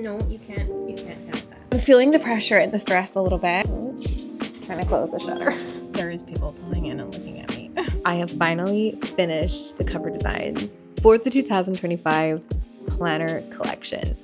No, you can't have that. I'm feeling the pressure and the stress a little bit. Trying to close the shutter. There is people pulling in and looking at me. I have finally finished the cover designs for the 2025 planner collection.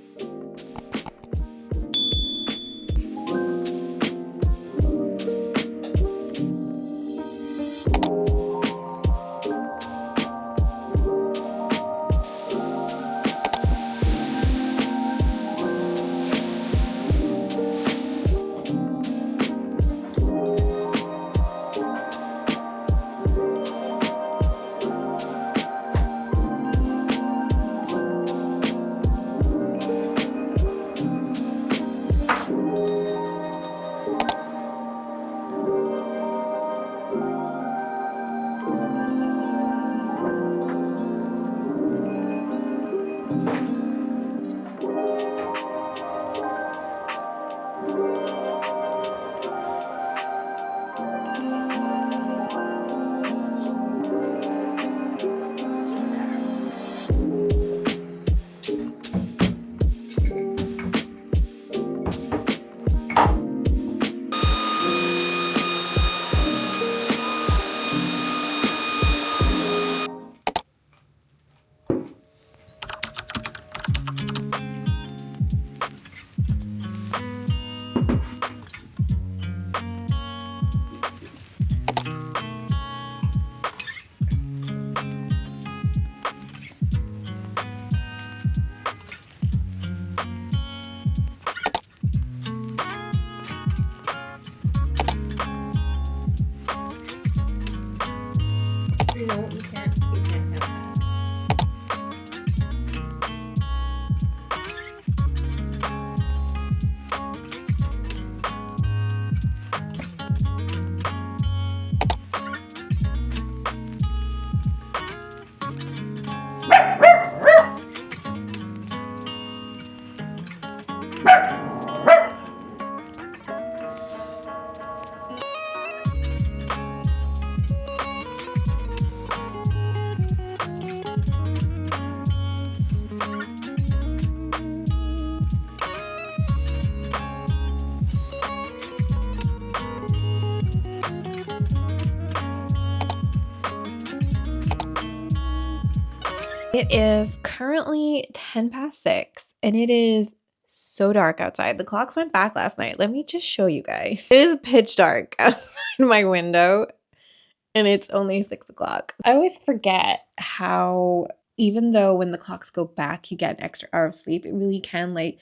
No, you can't have that. It is currently 10 past 6 and it is so dark outside. The clocks went back last night. Let me just show you guys. It is pitch dark outside my window and it's only 6 o'clock. I always forget how, even though when the clocks go back, you get an extra hour of sleep, it really can like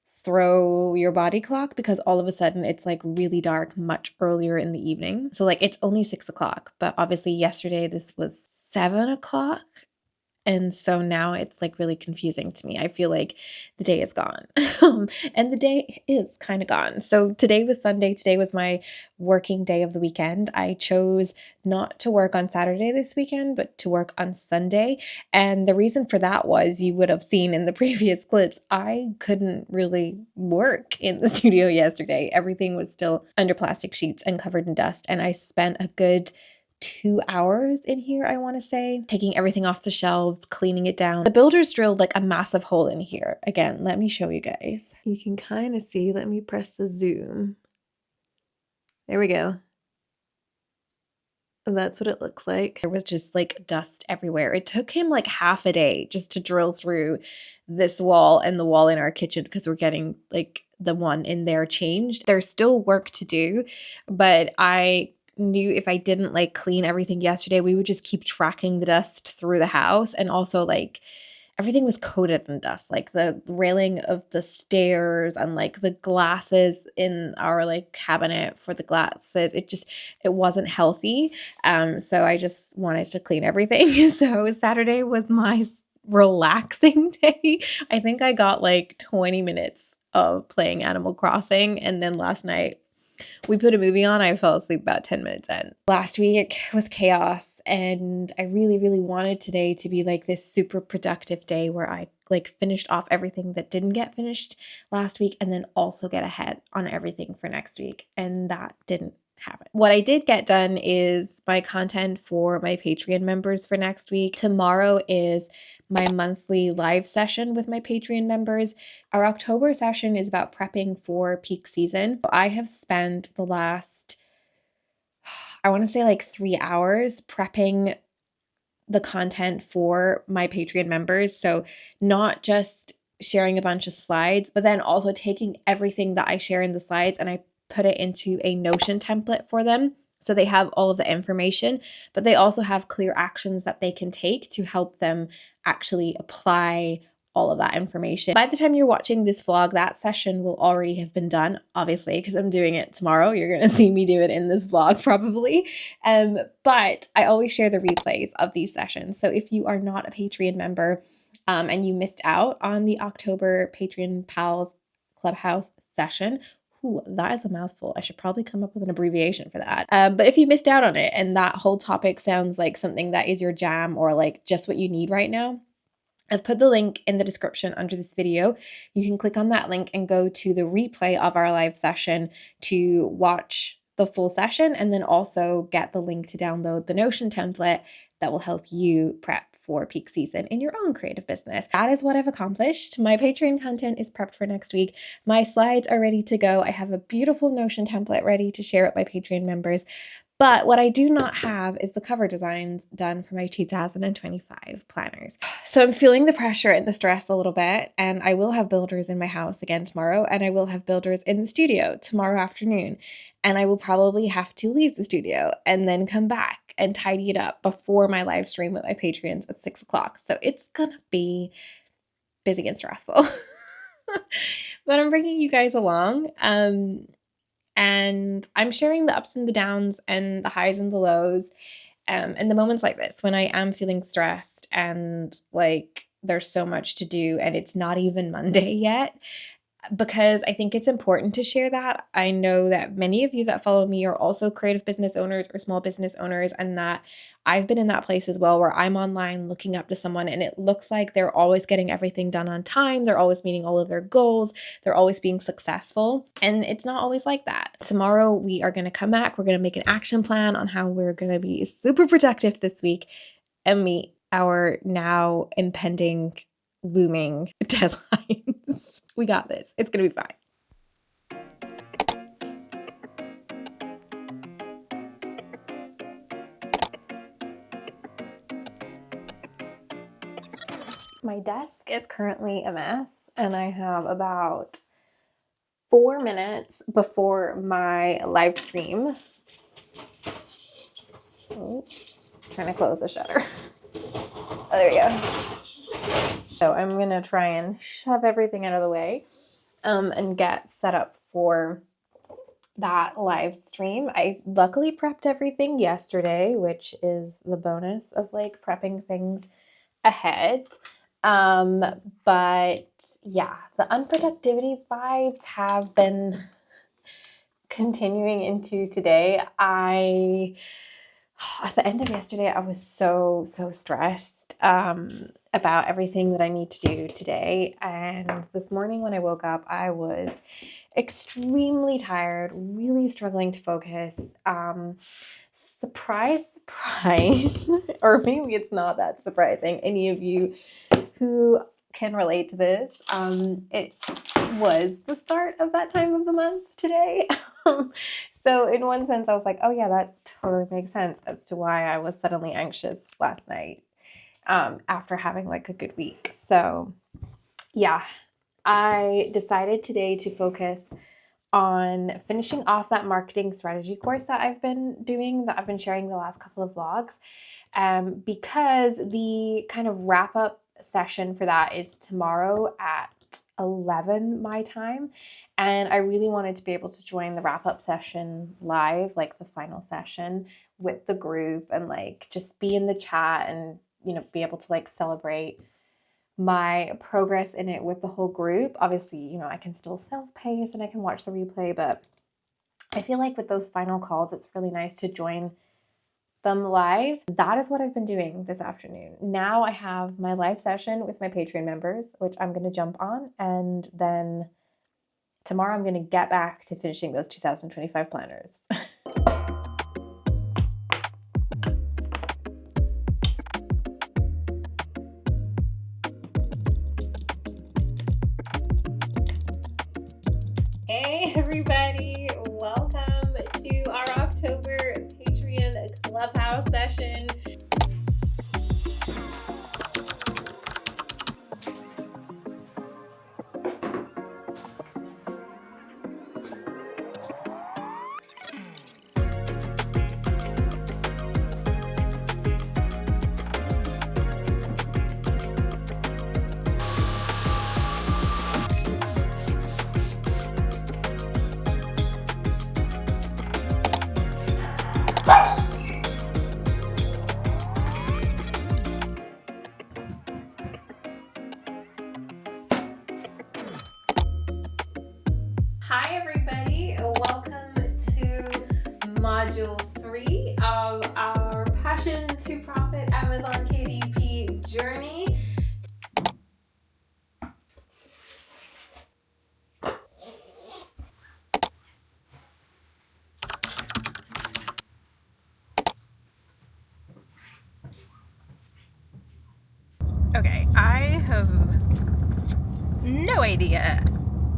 throw your body clock because all of a sudden it's like really dark much earlier in the evening. So like it's only 6 o'clock, but obviously yesterday this was 7 o'clock. And so now it's like really confusing to me. I feel like the day is gone. And the day is kind of gone. So today was Sunday. Today was my working day of the weekend. I chose not to work on Saturday this weekend, but to work on Sunday. And the reason for that was, you would have seen in the previous clips, I couldn't really work in the studio yesterday. Everything was still under plastic sheets and covered in dust. And I spent a good 2 hours in here, I want to say, taking everything off the shelves, cleaning it down. The builders drilled like a massive hole in here. Again, let me show you guys. You can kind of see, let me press the zoom. There we go. That's what it looks like. There was just like dust everywhere. It took him like half a day just to drill through this wall and the wall in our kitchen because we're getting like the one in there changed. There's still work to do, but I knew if I didn't like clean everything yesterday, we would just keep tracking the dust through the house. And also like everything was coated in dust, like the railing of the stairs and like the glasses in our like cabinet for the glasses. It wasn't healthy. So I just wanted to clean everything. So Saturday was my relaxing day. I think I got like 20 minutes of playing Animal Crossing. And then last night we put a movie on. I fell asleep about 10 minutes in. Last week was chaos, and I really, really wanted today to be like this super productive day where I like finished off everything that didn't get finished last week and then also get ahead on everything for next week. And that didn't happen. What I did get done is my content for my Patreon members for next week. Tomorrow is my monthly live session with my Patreon members. Our October session is about prepping for peak season. I have spent the last, I want to say like 3 hours prepping the content for my Patreon members. So not just sharing a bunch of slides, but then also taking everything that I share in the slides and I put it into a Notion template for them. So they have all of the information, but they also have clear actions that they can take to help them actually apply all of that information. By the time you're watching this vlog, that session will already have been done, obviously, because I'm doing it tomorrow. You're going to see me do it in this vlog probably. But I always share the replays of these sessions. So if you are not a Patreon member and you missed out on the October Patreon Pals Clubhouse session, ooh, that is a mouthful. I should probably come up with an abbreviation for that. But if you missed out on it and that whole topic sounds like something that is your jam or like just what you need right now, I've put the link in the description under this video. You can click on that link and go to the replay of our live session to watch the full session and then also get the link to download the Notion template that will help you prep for peak season in your own creative business. That is what I've accomplished. My Patreon content is prepped for next week. My slides are ready to go. I have a beautiful Notion template ready to share with my Patreon members. But what I do not have is the cover designs done for my 2025 planners. So I'm feeling the pressure and the stress a little bit, and I will have builders in my house again tomorrow, and I will have builders in the studio tomorrow afternoon, and I will probably have to leave the studio and then come back and tidy it up before my live stream with my Patreons at 6 o'clock. So it's gonna be busy and stressful. But I'm bringing you guys along. And I'm sharing the ups and the downs and the highs and the lows. And the moments like this when I am feeling stressed and like there's so much to do and it's not even Monday yet, because I think it's important to share that. I know that many of you that follow me are also creative business owners or small business owners, and that I've been in that place as well where I'm online looking up to someone and it looks like they're always getting everything done on time. They're always meeting all of their goals. They're always being successful. And it's not always like that. Tomorrow we are going to come back. We're going to make an action plan on how we're going to be super productive this week and meet our now impending looming deadlines. We got this. It's going to be fine. My desk is currently a mess, and I have about 4 minutes before my live stream. Oh, trying to close the shutter. Oh, there we go. So I'm going to try and shove everything out of the way and get set up for that live stream. I luckily prepped everything yesterday, which is the bonus of like prepping things ahead. But yeah, the unproductivity vibes have been continuing into today. At the end of yesterday, I was so stressed about everything that I need to do today. And this morning when I woke up, I was extremely tired, really struggling to focus. Surprise, or maybe it's not that surprising. Any of you who can relate to this, it was the start of that time of the month today. So in one sense, I was like, oh yeah, that totally makes sense as to why I was suddenly anxious last night after having like a good week. So yeah, I decided today to focus on finishing off that marketing strategy course that I've been doing, that I've been sharing the last couple of vlogs, because the kind of wrap up session for that is tomorrow at 11 my time. And I really wanted to be able to join the wrap up session live, like the final session with the group, and like just be in the chat and, you know, be able to like celebrate my progress in it with the whole group. Obviously, you know, I can still self-pace and I can watch the replay, but I feel like with those final calls, it's really nice to join them live. That is what I've been doing this afternoon. Now I have my live session with my Patreon members, which I'm going to jump on, and then tomorrow I'm going to get back to finishing those 2025 planners. Hi everybody, welcome to our October Patreon Clubhouse session. Hi everybody, welcome to Module 3 of our Passion to Profit Amazon KDP journey. Okay, I have no idea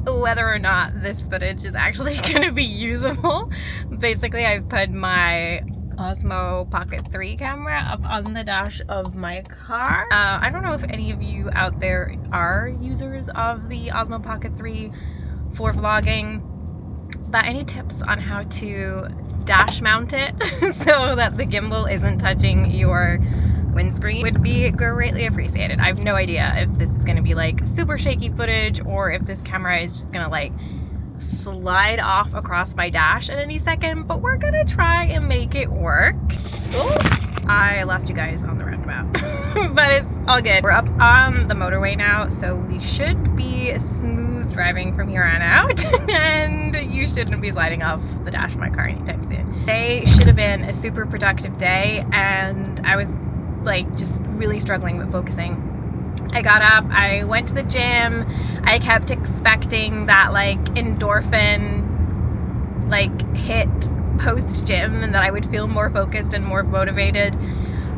whether or not this footage is actually going to be usable. Basically, I've put my Osmo Pocket 3 camera up on the dash of my car. I don't know if any of you out there are users of the Osmo Pocket 3 for vlogging, but any tips on how to dash mount it so that the gimbal isn't touching your windscreen would be greatly appreciated. I have no idea if this is going to be like super shaky footage or if this camera is just going to like slide off across my dash at any second, but we're going to try and make it work. Oh, I lost you guys on the roundabout, but it's all good. We're up on the motorway now, so we should be smooth driving from here on out, and you shouldn't be sliding off the dash of my car anytime soon. Today should have been a super productive day, and I was like just really struggling with focusing. I got up, I went to the gym, I kept expecting that like endorphin like hit post gym and that I would feel more focused and more motivated,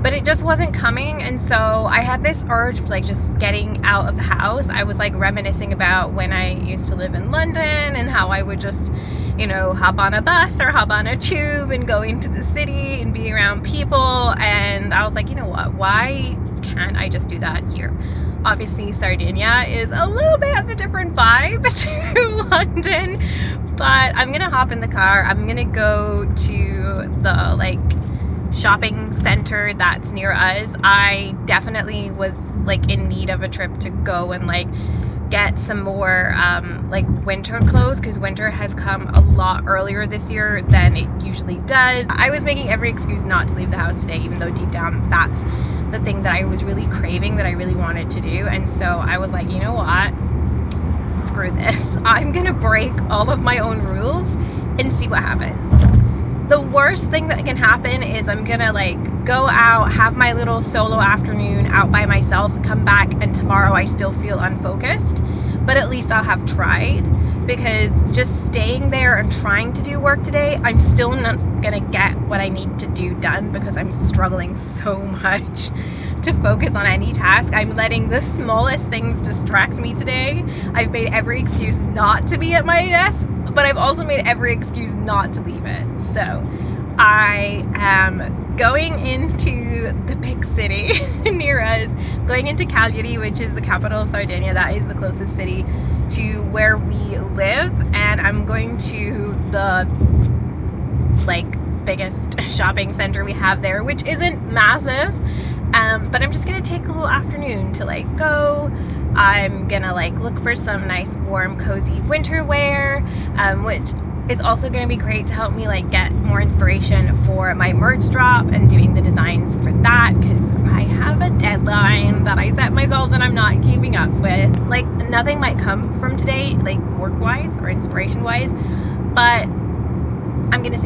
but it just wasn't coming. And so I had this urge of like just getting out of the house. I was like reminiscing about when I used to live in London and how I would just, you know, hop on a bus or hop on a tube and go into the city and be around people. And I was like, you know what, why can't I just do that here? Obviously Sardinia is a little bit of a different vibe to London, but I'm gonna hop in the car. I'm gonna go to the like shopping center that's near us. I definitely was like in need of a trip to go and like get some more like winter clothes, because winter has come a lot earlier this year than it usually does. I was making every excuse not to leave the house today, even though deep down that's the thing that I was really craving, that I really wanted to do. And so I was like, you know what, screw this, I'm gonna break all of my own rules and see what happens. The worst thing that can happen is I'm gonna like go out, have my little solo afternoon out by myself, come back, and tomorrow I still feel unfocused. But at least I'll have tried, because just staying there and trying to do work today, I'm still not gonna get what I need to do done, because I'm struggling so much to focus on any task. I'm letting the smallest things distract me today. I've made every excuse not to be at my desk, but I've also made every excuse not to leave it. So I am going into the big city near us, going into Cagliari, which is the capital of Sardinia. That is the closest city to where we live, and I'm going to the like biggest shopping center we have there, which isn't massive, but I'm just gonna take a little afternoon to like go. I'm gonna like look for some nice warm cozy winter wear, which is also gonna be great to help me like get more inspiration for my merch drop and doing the designs for that, because I have a deadline that I set myself and I'm not keeping up with. Like nothing might come from today, like work wise or inspiration wise, but I'm gonna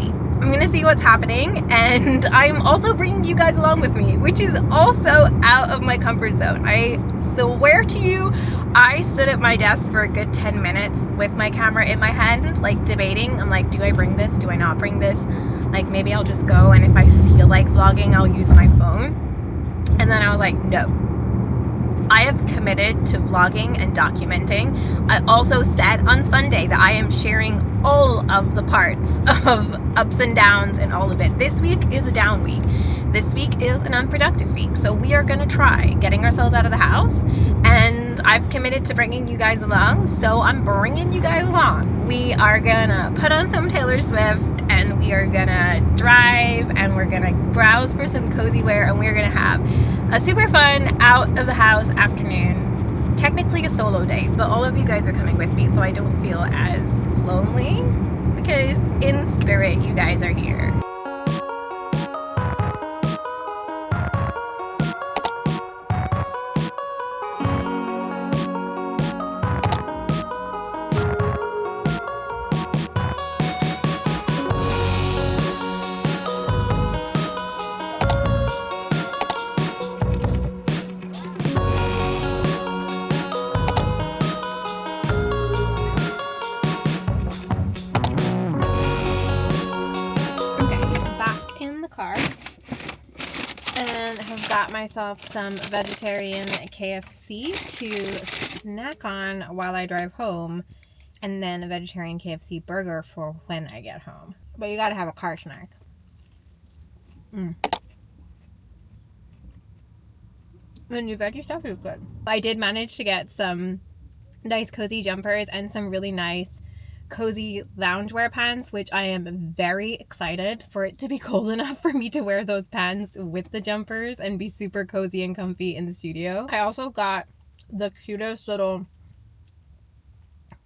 see what's happening. And I'm also bringing you guys along with me, which is also out of my comfort zone. I swear to you, I stood at my desk for a good 10 minutes with my camera in my hand, like debating. I'm like, do I bring this? Do I not bring this? Like maybe I'll just go, and if I feel like vlogging, I'll use my phone. And then I was like, no, I have committed to vlogging and documenting. I also said on Sunday that I am sharing all of the parts of ups and downs and all of it. This week is a down week. This week is an unproductive week. So we are going to try getting ourselves out of the house, and I've committed to bringing you guys along. So I'm bringing you guys along. We are going to put on some Taylor Swift, and we are going to drive, and we're going to browse for some cozy wear, and we're going to have a super fun out of the house afternoon. Technically a solo day, but all of you guys are coming with me, so I don't feel as lonely, because in spirit you guys are here. Car and have got myself some vegetarian KFC to snack on while I drive home, and then a vegetarian KFC burger for when I get home. But you gotta have a car snack. The new veggie stuff is good. I did manage to get some nice cozy jumpers and some really nice cozy loungewear pants, which I am very excited for it to be cold enough for me to wear those pants with the jumpers and be super cozy and comfy in the studio. I also got the cutest little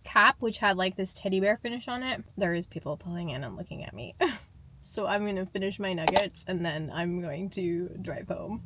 cap, which had like this teddy bear finish on it. There is people pulling in and looking at me. So I'm gonna finish my nuggets and then I'm going to drive home.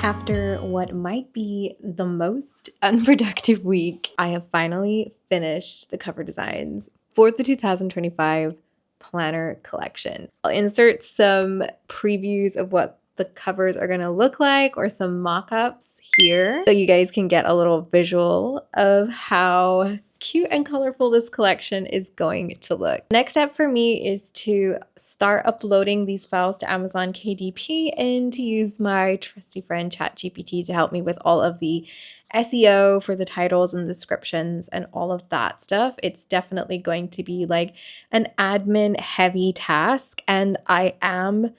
After what might be the most unproductive week, I have finally finished the cover designs for the 2025 planner collection. I'll insert some previews of what the covers are going to look like, or some mock-ups here, so you guys can get a little visual of how cute and colorful this collection is going to look. Next step for me is to start uploading these files to Amazon KDP and to use my trusty friend ChatGPT to help me with all of the SEO for the titles and descriptions and all of that stuff. It's definitely going to be like an admin heavy task, and I am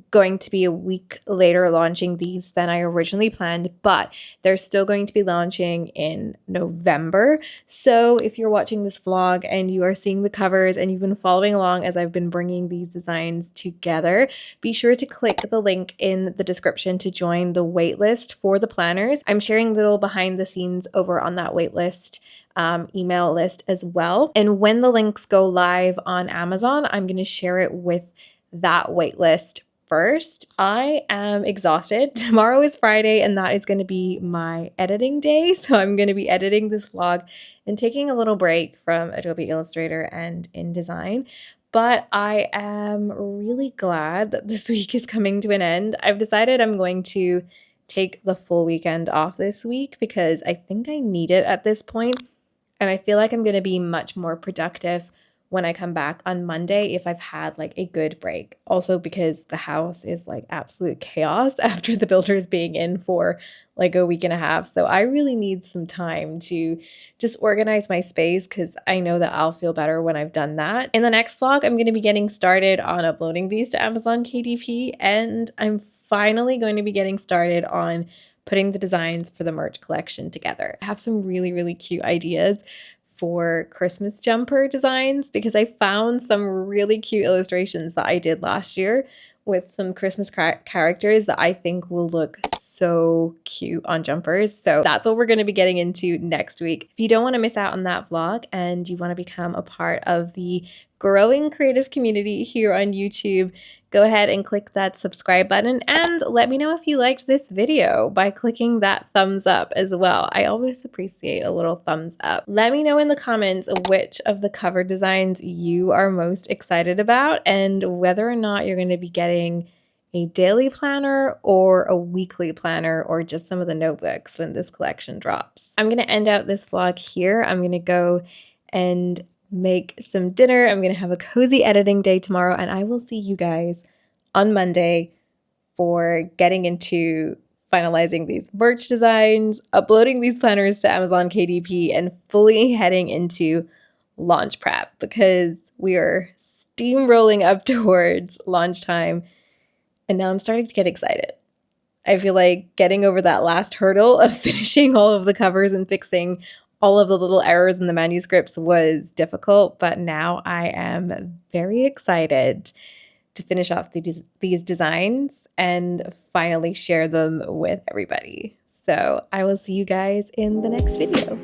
going to be a week later launching these than I originally planned, but they're still going to be launching in November. So if you're watching this vlog and you are seeing the covers and you've been following along as I've been bringing these designs together, be sure to click the link in the description to join the waitlist for the planners. I'm sharing little behind the scenes over on that waitlist email list as well. And when the links go live on Amazon, I'm going to share it with that waitlist first. I am exhausted. Tomorrow is Friday, and that is going to be my editing day. So I'm going to be editing this vlog and taking a little break from Adobe Illustrator and InDesign. But I am really glad that this week is coming to an end. I've decided I'm going to take the full weekend off this week because I think I need it at this point. And I feel like I'm going to be much more productive when I come back on Monday if I've had like a good break. Also because the house is like absolute chaos after the builders being in for like a week and a half. So I really need some time to just organize my space because I know that I'll feel better when I've done that. In the next vlog, I'm going to be getting started on uploading these to Amazon KDP, and I'm finally going to be getting started on putting the designs for the merch collection together. I have some really, really cute ideas for Christmas jumper designs because I found some really cute illustrations that I did last year with some Christmas characters that I think will look so cute on jumpers. So that's what we're going to be getting into next week. If you don't want to miss out on that vlog and you want to become a part of the growing creative community here on YouTube, go ahead and click that subscribe button and let me know if you liked this video by clicking that thumbs up as well. I always appreciate a little thumbs up. Let me know in the comments which of the cover designs you are most excited about and whether or not you're going to be getting a daily planner or a weekly planner or just some of the notebooks when this collection drops. I'm going to end out this vlog here. I'm going to go and make some dinner. I'm going to have a cozy editing day tomorrow, and I will see you guys on Monday for getting into finalizing these merch designs, uploading these planners to Amazon KDP, and fully heading into launch prep because we are steamrolling up towards launch time, and now I'm starting to get excited. I feel like getting over that last hurdle of finishing all of the covers and fixing all of the little errors in the manuscripts was difficult, but now I am very excited to finish off these designs and finally share them with everybody. So I will see you guys in the next video.